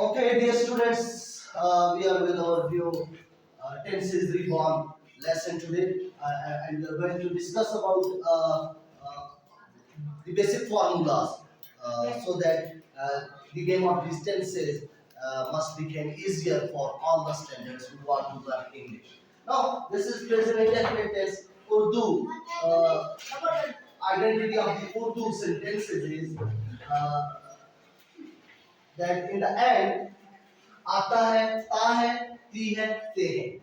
Okay, dear students, we are with our new tenses reborn lesson today, and we are going to discuss about the basic formulas so that the game of these tenses must become easier for all the standards who want to learn English. Now, this is present indefinite tense Urdu. Identity of the Urdu sentences is that in the end आता है, ता है, ती है, ते है.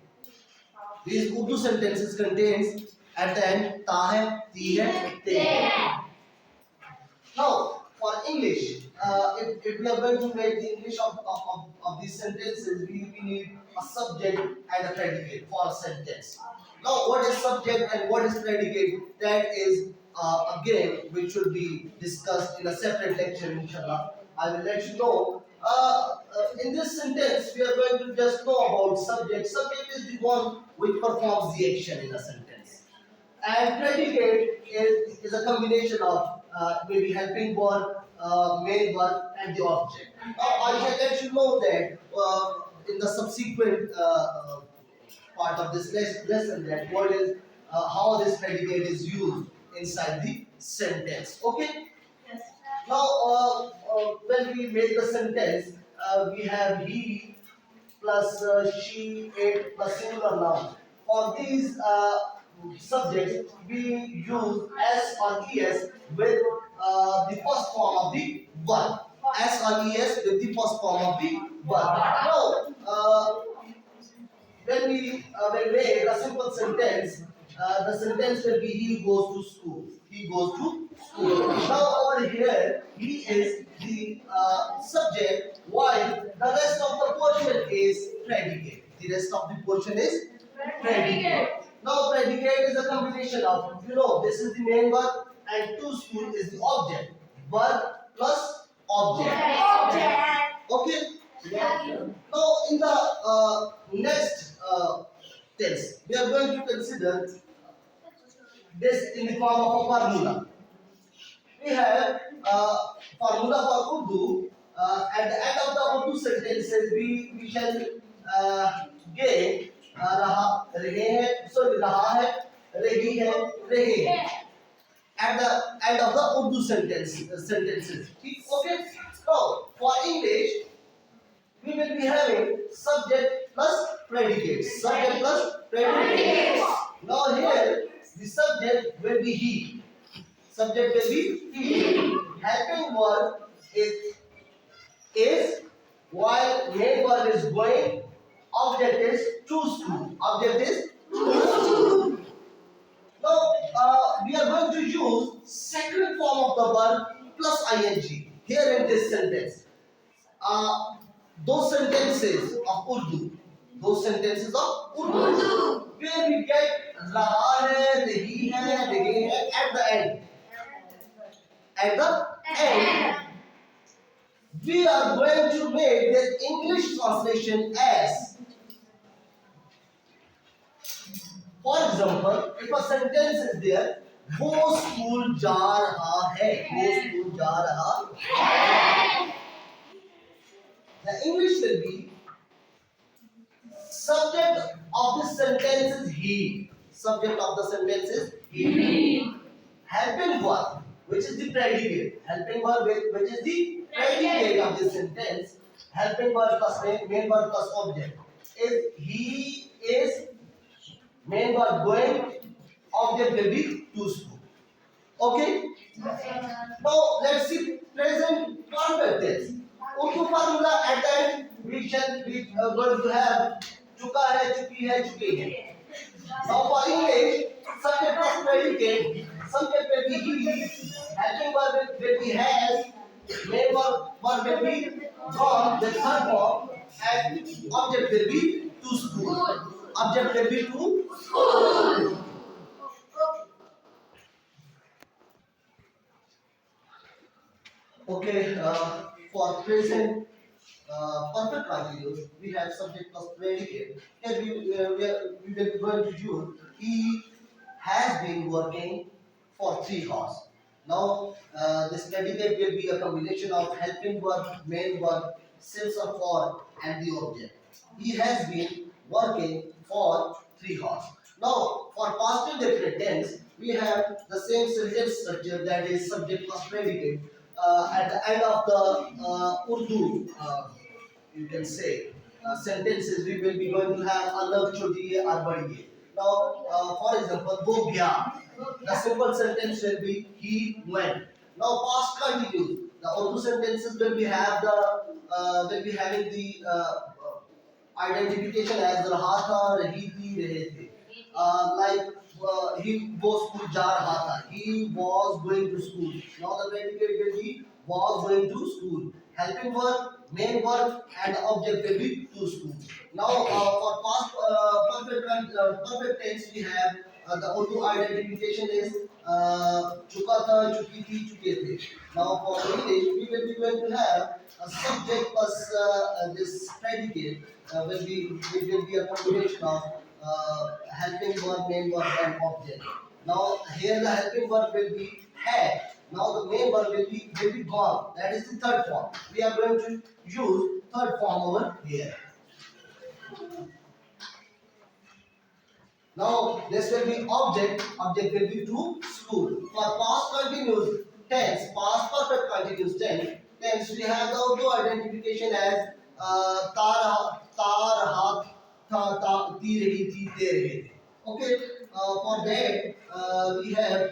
These Urdu sentences contains at the end ता है, ती है, te है. Now, for English, if we are going to make the English of these sentences, we need a subject and a predicate for a sentence. Now, what is subject and what is predicate? That is again which should be discussed in a separate lecture, inshallah. I will let you know. In this sentence, we are going to just know about subject. Subject is the one which performs the action in a sentence. And predicate is a combination of maybe helping verb, main verb, and the object. Now, I can let you know that in the subsequent part of this lesson that what is how this predicate is used inside the sentence. Okay. Now, when we make the sentence, we have he plus she, it plus singular noun. For these subjects, we use s or es with the first form of the verb. S or es with the first form of the verb. Now, when we make a simple sentence, the sentence will be he goes to school. He goes to school. Now over here, he is the subject, while the rest of the portion is predicate. The rest of the portion is predicate. Now predicate is a combination of, this is the main verb and to school is the object. Verb plus object. Okay. Now in the next tense, we are going to consider this in the form of a formula. We have formula for Urdu. At the end of the Urdu sentences, we shall get रहा रहे हैं, sorry रहा है, रही है, रहे हैं. At the end of the Urdu sentences. Okay. So for English, we will be having subject plus predicate. Subject plus predicate. Now here, the subject will be he. Subject will be he. Helping verb is while main verb is going. Object is to school. Object is to school. Now we are going to use second form of the verb plus ing here in this sentence. Those sentences of Urdu, where we get raha hai, rahi hai, rahe hai at the end. At the end, we are going to make the English translation as, for example, if a sentence is there, वो school जा रहा है, वो school जा रहा है. The English will be subject of the sentence is he. Subject of the sentence is he. Helping verb, which is the predicate. Helping verb, which is the predicate of the sentence. Helping verb plus main verb plus object. If he is main verb going, object will be to school. Okay? Now let's see present perfect tense. Urdu formula at the end we shall be going to have चुका है, चुकी है, चुके हैं. Now for English, subject plus predicate. Subject will be he. Helping verb will be has. Main verb will be gone, the third form, and object will be to school. Object will be to school. Okay, for present perfect continuous, we have subject plus predicate. Here we will going to use he has been working for 3 hours. Now, this predicate will be a combination of helping verb, main verb, sense of for, and the object. He has been working for 3 hours. Now, for past indefinite tense, we have the same sentence structure, that is subject plus predicate. At the end of the Urdu, you can say, sentences, we will be going to have alag choti hai aur badi hai. Now, for example, wo gya. The simple sentence will be he went. Now, past continues. The Urdu sentences will be have the will be having the identification as रहा था, रही थी, रहे थे. Like he was school जा रहा था. He was going to school. Now the predicate will be was going to school. Helping verb, main verb, and the object will be to school. Now for past perfect tense we have the Urdu identification is चुका था, चुकी थी, चुके थे. Now for English we will be going to have a subject plus this predicate will be a combination of helping verb, main verb, and object. Now here the helping verb will be had. Now the main verb will be gone. That is the third form. We are going to use third form over here. Now this will be object. Object will be to school. For past continuous tense, past perfect continuous tense, we have the auto identification as tar हाथ था ता ती रही थी ते रहे थे. Okay. For that we have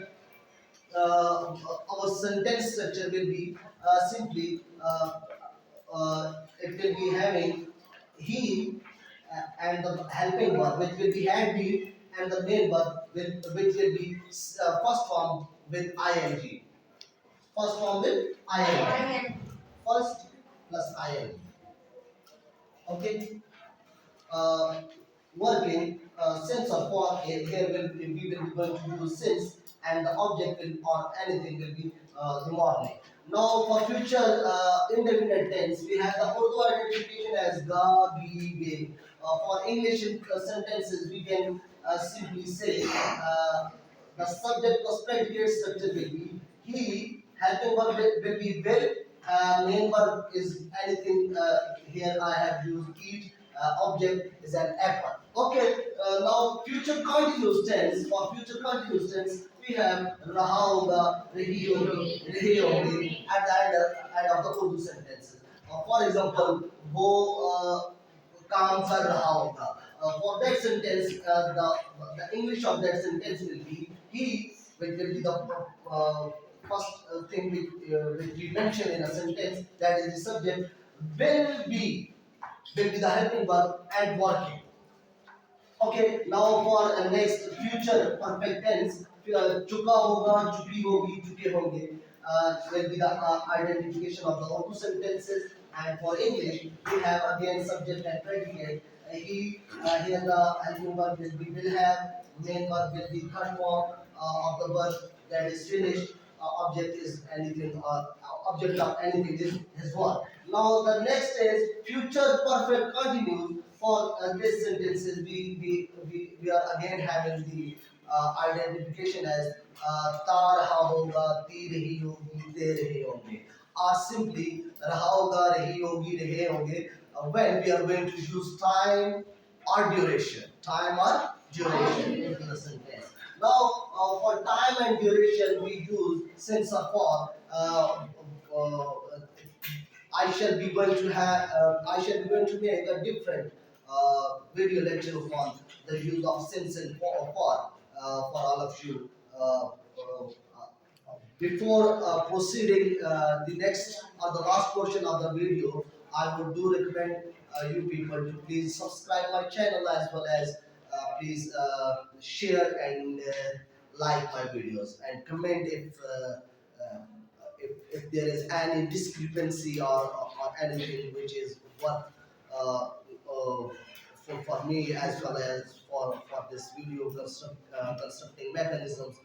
our sentence structure will be simply it will be having he and the helping verb which will be had been, and the main verb which will be first form with ing. First form with ing. First plus ing. Okay. uh, Working sense of for here will we will be going to use since, and the object will or anything will be the morning. Now for future indefinite tense we have the Urdu identification as ga, gi, ge. For English sentences we can simply say the subject plus predicate structure will be he, helping verb will be will, main verb is anything here I have used eat, object is an apple. Okay, now future continuous tense. For future continuous tense, we have raha hoga, rahi hogi, rahe hoge at the end of the Urdu sentences. For example, वो काम कर रहा होगा. For that sentence, the English of that sentence will be he, which will be the first thing which we mention in a sentence, that is the subject, will be the helping verb and working. Okay, now for next future perfect tense, चुका होगा, चुकी होगी, चुके होंगे will be the identification of the Urdu sentences. And for English, we have again subject and predicate. Here the helping verb will have, main verb will be third form of the verb that is finished. Object is anything, object of anything is his work. Now the next is future perfect continuous. For this sentences, we are again having the identification as ता रहा होगा, ती रही होगी, दे रहे होंगे, or simply रहा होगा, रही होगी, रहे होंगे. When we are going to use time or duration, into the sentence. Now, for time and duration, we use sense of for. I shall be going to have. I shall be going to make a different video lecture on the use of sense and for all of you. Before proceeding the next or the last portion of the video, I would do recommend you people to please subscribe my channel, as well as please share and like my videos, and comment if there is any discrepancy or anything which is worth for me, as well as for this video constructing mechanisms.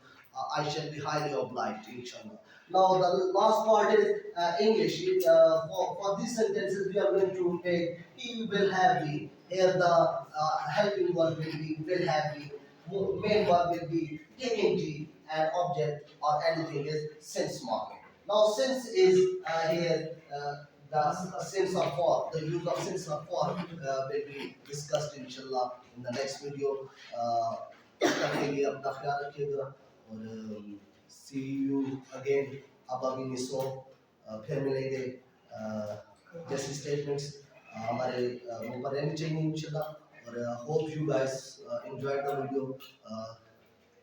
I shall be highly obliged, inshallah. Now, the last part is English. For these sentences, we are going to make he will have been. Here, the helping verb will be will have been. Main verb will be taking tea, an object or anything is since marking. Now since is here the since or for. The use of since or for will be discussed inshallah in the next video. तब तक के लिए अपना ख्याल रखिएगा और see you again. अब अभी नहीं सो फिर मिलेंगे जैसे स्टेटमेंट्स हमारे ऊपर रहनी चाहिए इंशाल्लाह और hope you guys enjoyed the video.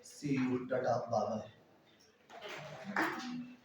See you, tata, bye bye.